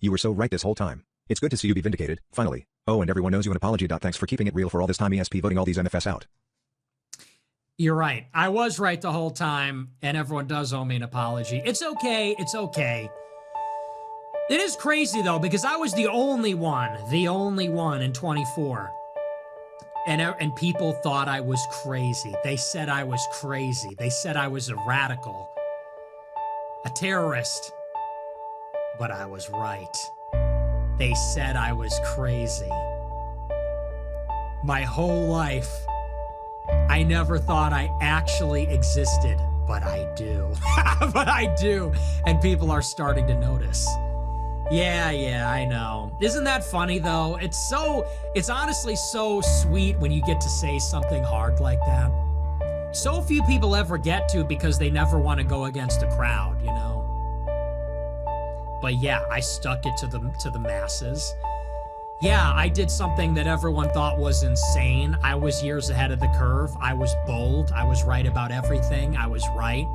You were so right this whole time. It's good to see you be vindicated, finally. Oh, and everyone knows you an apology. Thanks for keeping it real for all this time. ESP voting all these MFS out. You're right. I was right the whole time, and everyone does owe me an apology. It's okay. It's okay. It is crazy, though, because I was the only one in 24. And people thought I was crazy. They said I was crazy. They said I was a radical, a terrorist. But I was right. They said I was crazy. My whole life, I never thought I actually existed, but I do. But I do. And people are starting to notice. Yeah, I know. Isn't that funny, though? It's honestly so sweet when you get to say something hard like that. So few people ever get to because they never want to go against a crowd, you know? But yeah, I stuck it to the masses. Yeah, I did something that everyone thought was insane. I was years ahead of the curve. I was bold. I was right about everything. I was right.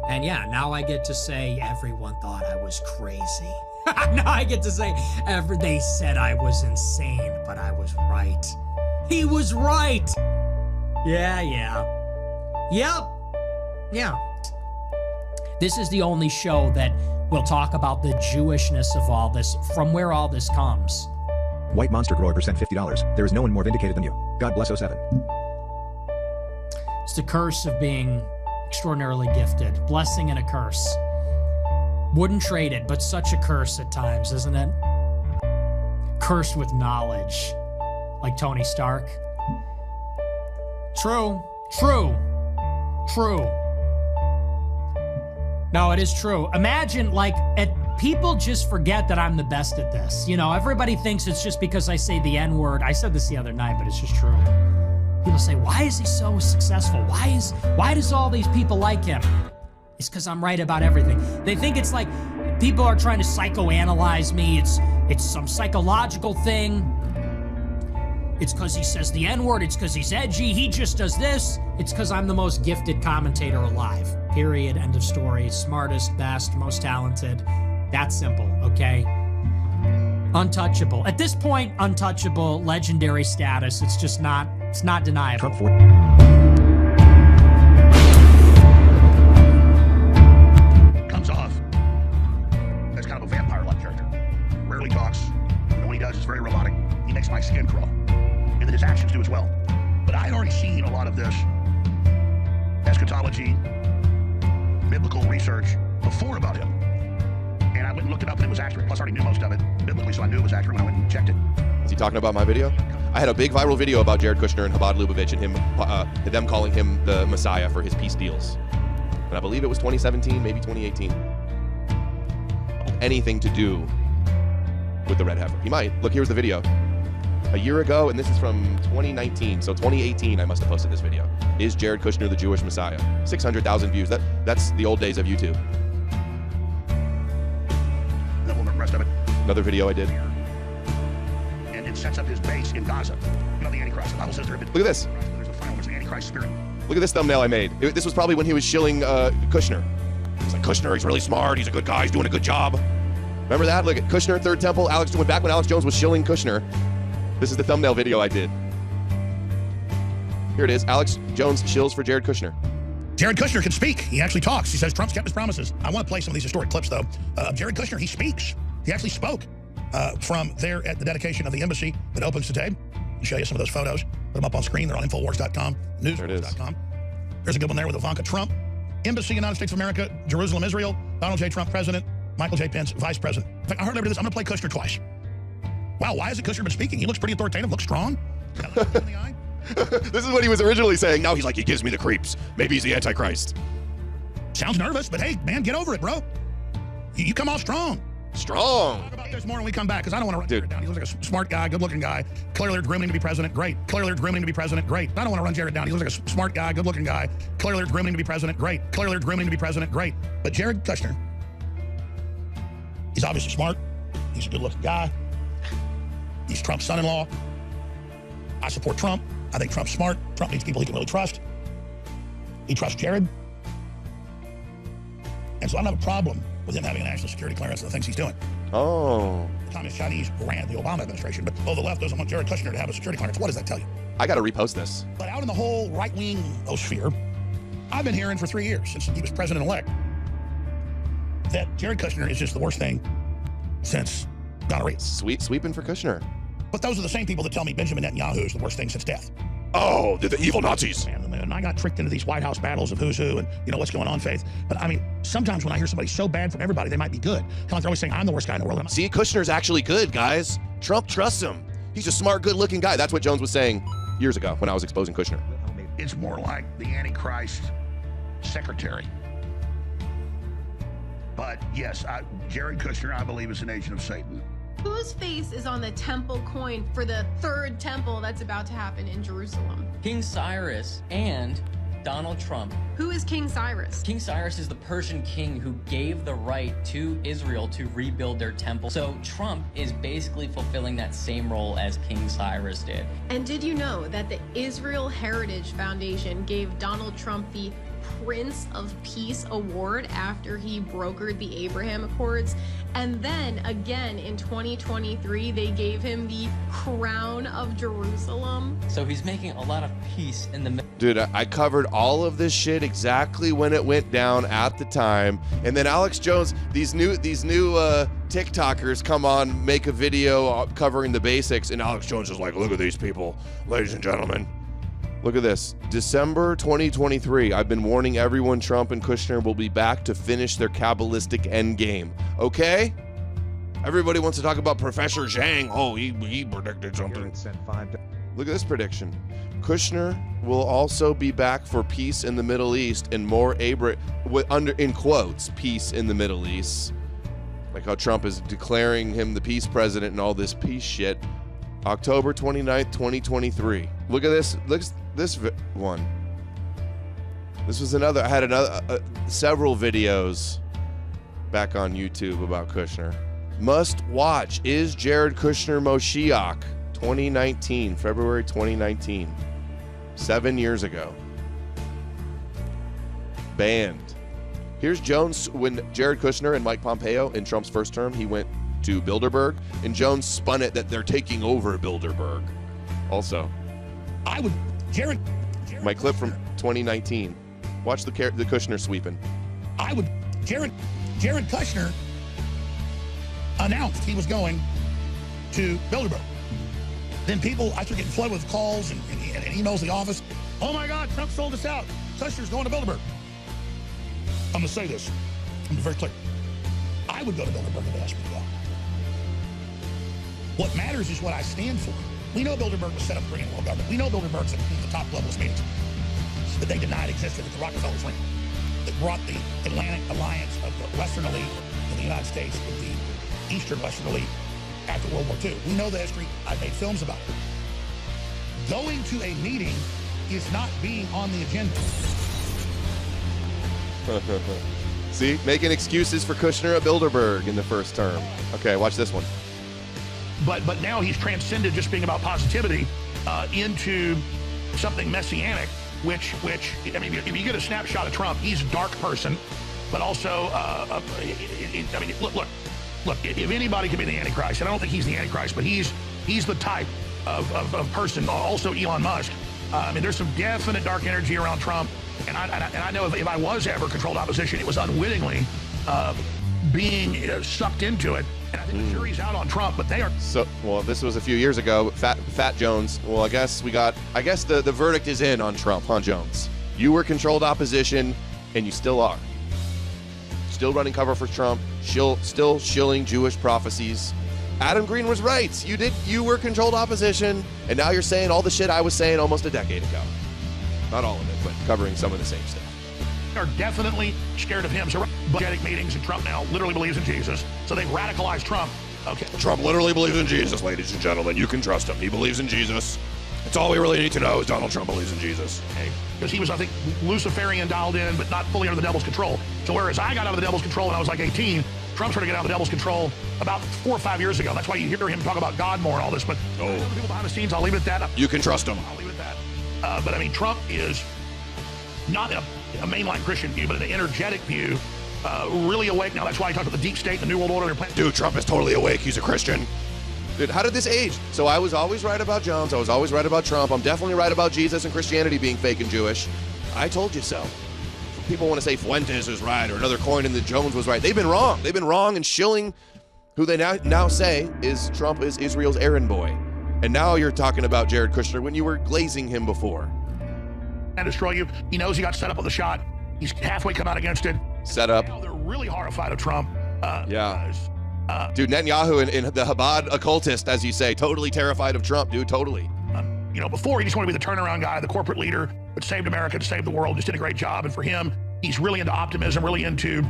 And yeah, now I get to say everyone thought I was crazy. Now I get to say they said I was insane, but I was right. He was right. Yeah. Yep. This is the only show that will talk about the Jewishness of all this, from where all this comes. White Monster Grower % $50. There is no one more vindicated than you. God bless 07. It's the curse of being extraordinarily gifted. Blessing and a curse. Wouldn't trade it, but such a curse at times, isn't it? Cursed with knowledge, like Tony Stark. True. No, it is true. Imagine, people just forget that I'm the best at this. You know, everybody thinks it's just because I say the N-word. I said this the other night, but it's just true. People say, why is he so successful? Why does all these people like him? It's because I'm right about everything. They think it's like people are trying to psychoanalyze me. It's some psychological thing. It's because he says the N-word. It's because he's edgy. He just does this. It's because I'm the most gifted commentator alive. Period. End of story. Smartest, best, most talented. That's simple, okay? Untouchable. At this point, untouchable, legendary status. It's just not, it's not deniable. Comes off as kind of a vampire-like character. Rarely talks, and when he does, it's very robotic. He makes my skin crawl. And then his actions do as well. But I had already seen a lot of this eschatology, biblical research before about him. And I went and looked it up and it was accurate. Plus I already knew most of it biblically, so I knew it was accurate when I went and checked it. Is he talking about my video? I had a big viral video about Jared Kushner and Chabad Lubavitch and them calling him the Messiah for his peace deals. And I believe it was 2017, maybe 2018. Anything to do with the red heifer. He might. Look, here's the video. A year ago, and this is from 2019, so 2018 I must have posted this video. Is Jared Kushner the Jewish Messiah? 600,000 views. That's the old days of YouTube. The rest of it. Another video I did. And it sets up his base in Gaza. You know, the Antichrist. The Bible says Look at this. There's a final, there's the Antichrist spirit. Look at this thumbnail I made. This was probably when he was shilling Kushner. He's like, Kushner, he's really smart. He's a good guy. He's doing a good job. Remember that? Look at Kushner, Third Temple. Back when Alex Jones was shilling Kushner. This is the thumbnail video I did. Here it is. Alex Jones shills for Jared Kushner. Jared Kushner can speak. He actually talks. He says Trump's kept his promises. I want to play some of these historic clips, though. Jared Kushner, he speaks. He actually spoke from there at the dedication of the embassy that opens today. I'll show you some of those photos. Put them up on screen. They're on Infowars.com, newswars.com. There's a good one there with Ivanka Trump. Embassy, United States of America, Jerusalem, Israel, Donald J. Trump, President, Michael J. Pence, Vice President. In fact, I heard over this. I'm going to play Kushner twice. Wow, why hasn't Kushner been speaking? He looks pretty authoritative, looks strong. This is what he was originally saying. Now he's like, he gives me the creeps. Maybe he's the Antichrist. Sounds nervous, but hey, man, get over it, bro. You come off strong. Strong. Talk about this more when we come back, because I don't want to run Jared down. He looks like a smart guy, good-looking guy. Clearly they're grooming to be president. Great. Clearly they're grooming to be president. Great. I don't want to run Jared down. He looks like a smart guy, good-looking guy. Clearly they're grooming to be president. Great. Clearly they're grooming to be president. Great. But Jared Kushner, he's obviously smart. He's a good-looking guy. He's Trump's son-in-law. I support Trump. I think Trump's smart. Trump needs people he can really trust. He trusts Jared. And so I don't have a problem with him having a national security clearance and the things he's doing. Oh. The Communist Chinese ran the Obama administration, but the left doesn't want Jared Kushner to have a security clearance. What does that tell you? I got to repost this. But out in the whole right-wing sphere, I've been hearing for 3 years, since he was president-elect, that Jared Kushner is just the worst thing since gonorrhea. Sweeping for Kushner. But those are the same people that tell me Benjamin Netanyahu is the worst thing since death. Oh, they're the evil Nazis. And I got tricked into these White House battles of who's who and, you know, what's going on, Faith. But, I mean, sometimes when I hear somebody so bad from everybody, they might be good. Kind of like they're always saying, I'm the worst guy in the world. See, Kushner's actually good, guys. Trump trusts him. He's a smart, good-looking guy. That's what Jones was saying years ago when I was exposing Kushner. It's more like the Antichrist secretary. But, yes, Jared Kushner, I believe, is an agent of Satan. Whose face is on the temple coin for the third temple that's about to happen in Jerusalem? King Cyrus and Donald Trump. Who is King Cyrus? King Cyrus is the Persian king who gave the right to Israel to rebuild their temple. So Trump is basically fulfilling that same role as King Cyrus did. And did you know that the Israel Heritage Foundation gave Donald Trump the Prince of Peace Award after he brokered the Abraham Accords? And then again in 2023, they gave him the Crown of Jerusalem. So he's making a lot of peace in the middle. Dude, I covered all of this shit exactly when it went down at the time. And then Alex Jones, these new TikTokers come on, make a video covering the basics, and Alex Jones is like, look at these people, ladies and gentlemen. Look at this. December 2023. I've been warning everyone Trump and Kushner will be back to finish their Kabbalistic endgame. Okay? Everybody wants to talk about Professor Zhang. Oh, he predicted something. Look at this prediction. Kushner will also be back for peace in the Middle East and more in quotes, peace in the Middle East. Like how Trump is declaring him the peace president and all this peace shit. October 29th, 2023. Look at this. Look at this one. This was another. I had several videos back on YouTube about Kushner. Must watch. Is Jared Kushner Moshiach? 2019, February 2019. 7 years ago. Banned. Here's Jones when Jared Kushner and Mike Pompeo in Trump's first term, he went to Bilderberg, and Jones spun it that they're taking over Bilderberg. Also, my clip from 2019. Watch the Kushner sweeping. Jared Kushner announced he was going to Bilderberg. Then people, I started getting flooded with calls and emails to the office. Oh my God, Trump sold us out. Kushner's going to Bilderberg. I'm going to say this. I'm very clear. I would go to Bilderberg if they asked me to go. What matters is what I stand for. We know Bilderberg was set up to bring in world government. We know Bilderberg's at the top globalist meetings that they denied existed at the Rockefellers Ring, that brought the Atlantic alliance of the Western elite in the United States with the Eastern Western elite after World War II. We know the history. I've made films about it. Going to a meeting is not being on the agenda. See, making excuses for Kushner at Bilderberg in the first term. Okay, watch this one. But now he's transcended just being about positivity into something messianic, which I mean, if you get a snapshot of Trump, he's a dark person, but also, I mean, look, if anybody can be the Antichrist, and I don't think he's the Antichrist, but he's the type of person, also Elon Musk. I mean, there's some definite dark energy around Trump, and I know if I was ever controlled opposition, it was unwittingly being sucked into it. And I think the jury's out on Trump, but they are. So, well, this was a few years ago. Fat Jones. Well, I guess the verdict is in on Trump, huh, Jones? You were controlled opposition, and you still are. Still running cover for Trump. Still shilling Jewish prophecies. Adam Green was right. You were controlled opposition, and now you're saying all the shit I was saying almost a decade ago. Not all of it, but covering some of the same stuff. Are definitely scared of him. So budgetic meetings, and Trump now literally believes in Jesus. So they've radicalized Trump. Okay. Trump literally believes in Jesus, ladies and gentlemen. You can trust him. He believes in Jesus. That's all we really need to know is Donald Trump believes in Jesus. Okay. Because he was, I think, Luciferian dialed in, but not fully under the devil's control. So whereas I got out of the devil's control when I was like 18, Trump started to get out of the devil's control about 4 or 5 years ago. That's why you hear him talk about God more and all this. But people behind the scenes, I'll leave it at that. You can trust him. I'll leave it at that. But I mean, Trump is not in a mainline Christian view, but an energetic view, really awake now. That's why he talked about the deep state, the New World Order. Dude, Trump is totally awake. He's a Christian. Dude, how did this age? So I was always right about Jones. I was always right about Trump. I'm definitely right about Jesus and Christianity being fake and Jewish. I told you so. People want to say Fuentes was right or another coin in the Jones was right. They've been wrong. They've been wrong in shilling who they now say is Trump is Israel's errand boy. And now you're talking about Jared Kushner when you were glazing him before. And destroy you. He knows he got set up with the shot. He's halfway come out against it. Set up. Now they're really horrified of Trump. Dude, Netanyahu and the Chabad occultist, as you say, totally terrified of Trump, dude, totally. Before he just wanted to be the turnaround guy, the corporate leader that saved America, to save the world, just did a great job. And for him, he's really into optimism, really into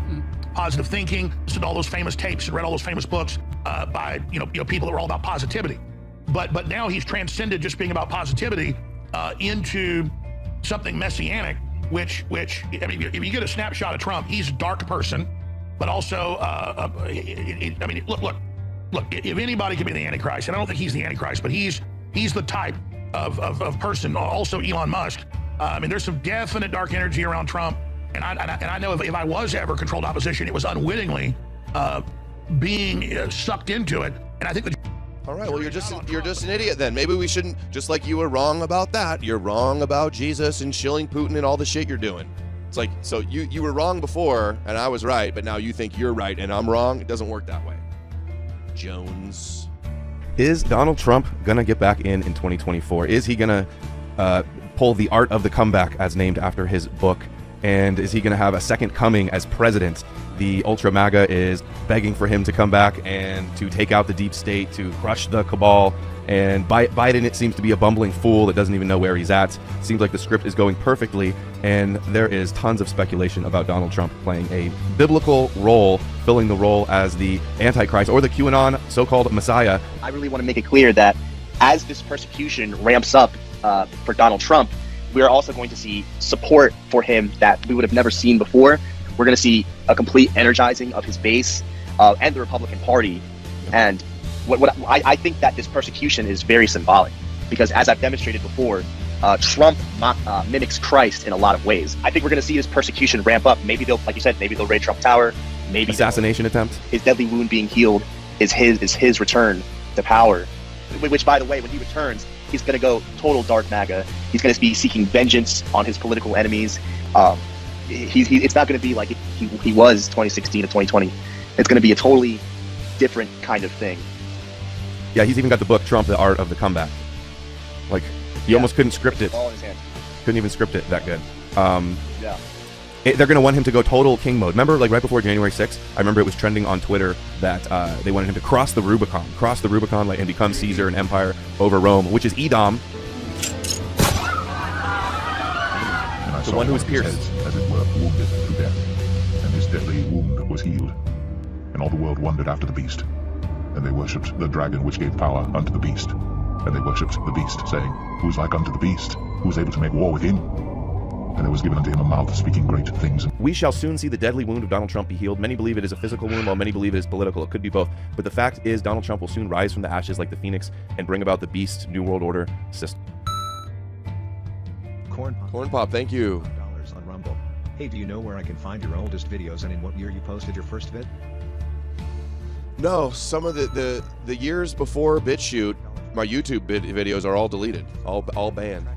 positive thinking. Listened to all those famous tapes and read all those famous books by people that were all about positivity. But now he's transcended just being about positivity into something messianic, which I mean, if you get a snapshot of Trump, he's a dark person, but also look, if anybody can be the Antichrist, and I don't think he's the Antichrist, but he's the type of person. Also Elon Musk. I mean, there's some definite dark energy around Trump, and I know if I was ever controlled opposition, it was unwittingly being sucked into it. And I think all right, well, you're just an idiot then. Maybe we shouldn't, just like you were wrong about that, you're wrong about Jesus and shilling Putin and all the shit you're doing. It's like, so you were wrong before and I was right, but now you think you're right and I'm wrong. It doesn't work that way. Jones. Is Donald Trump gonna get back in 2024? Is he gonna pull the art of the comeback as named after his book? And is he gonna have a second coming as president? The Ultra MAGA is begging for him to come back and to take out the deep state, to crush the cabal. And Biden, it seems to be a bumbling fool that doesn't even know where he's at. Seems like the script is going perfectly, and there is tons of speculation about Donald Trump playing a biblical role, filling the role as the Antichrist or the QAnon so-called Messiah. I really want to make it clear that as this persecution ramps up for Donald Trump, we are also going to see support for him that we would have never seen before. We're going to see a complete energizing of his base and the Republican Party. And I think that this persecution is very symbolic because, as I've demonstrated before, Trump mimics Christ in a lot of ways. I think we're going to see this persecution ramp up. Maybe they'll, like you said, maybe they'll raid Trump Tower. Maybe assassination attempt. His deadly wound being healed is his return to power. Which, by the way, when he returns, he's going to go total dark MAGA. He's going to be seeking vengeance on his political enemies. It's not going to be like he was 2016 to 2020. It's going to be a totally different kind of thing. Yeah, he's even got the book Trump, The Art of the Comeback. Like, he almost couldn't script it. All in his hand. Couldn't even script it that good. Yeah. They're going to want him to go total king mode. Remember, like right before January 6th, I remember it was trending on Twitter that they wanted him to cross the Rubicon, like, and become Caesar and empire over Rome, which is Edom. The one who was pierced. As it were, wounded to death, and his deadly wound was healed. And all the world wondered after the beast. And they worshipped the dragon which gave power unto the beast. And they worshipped the beast, saying, Who is like unto the beast? Who is able to make war with him? And there was given unto him a mouth speaking great things. We shall soon see the deadly wound of Donald Trump be healed. Many believe it is a physical wound, while many believe it is political. It could be both. But the fact is, Donald Trump will soon rise from the ashes like the phoenix and bring about the beast New World Order system. Cornpop, thank you. $5 on Rumble. Hey, do you know where I can find your oldest videos and in what year you posted your first vid? No, some of the years before BitChute, my YouTube videos are all deleted, all banned.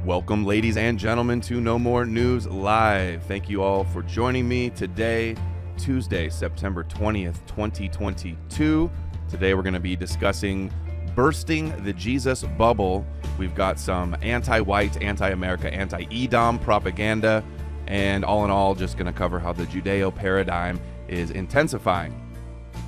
Welcome, ladies and gentlemen, to No More News Live. Thank you all for joining me today, Tuesday, September 20th, 2022. Today we're going to be discussing bursting the Jesus bubble. We've got some anti-white, anti-America, anti-Edom propaganda, and all in all, just going to cover how the Judeo paradigm is intensifying.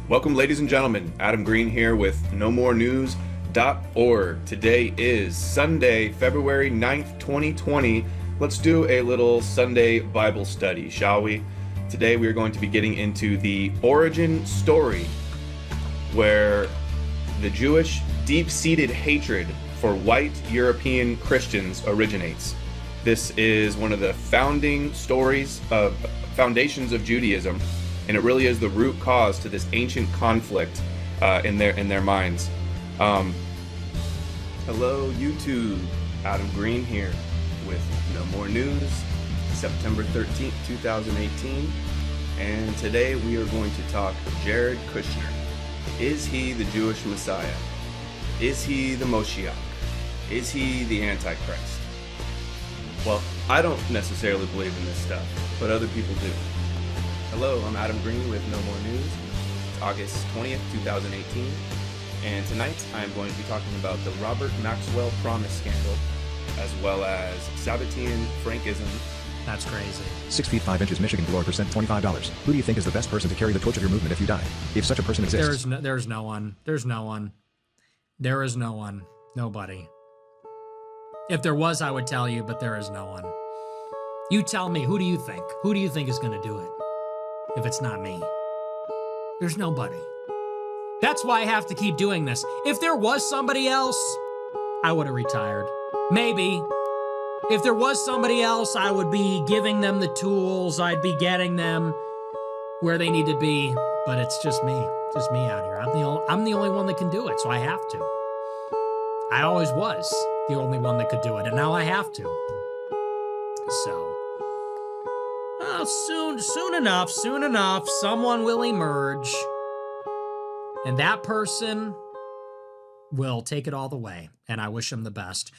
Welcome, ladies and gentlemen. Adam Green here with NoMoreNews.org. Today is Sunday, February 9th, 2020. Let's do a little Sunday Bible study, shall we? Today we are going to be getting into the origin story where the Jewish deep-seated hatred for white European Christians originates. This is one of the foundations of Judaism, and it really is the root cause to this ancient conflict in their minds. Hello, YouTube. Adam Green here with No More News, September 13th, 2018. and today we are going to talk Jared Kushner. Is he the Jewish Messiah? Is he the Moshiach? Is he the Antichrist? Well, I don't necessarily believe in this stuff, but other people do. Hello, I'm Adam Green with No More News. It's August 20th, 2018, and tonight I'm going to be talking about the Robert Maxwell PROMIS scandal, as well as Sabbatean Frankism. That's crazy. 6 feet 5 inches Michigan Glory percent $25. Who do you think is the best person to carry the torch of your movement if you die? If such a person exists. There's no one. There's no one. There is no one. Nobody. If there was, I would tell you, but there is no one. You tell me, who do you think? Who do you think is going to do it? If it's not me. There's nobody. That's why I have to keep doing this. If there was somebody else, I would have retired. Maybe. If there was somebody else, I would be giving them the tools. I'd be getting them where they need to be. But it's just me. Just me out here. I'm the only one that can do it, so I have to. I always was the only one that could do it, and now I have to. So, soon enough, someone will emerge, and that person will take it all the way, and I wish him the best.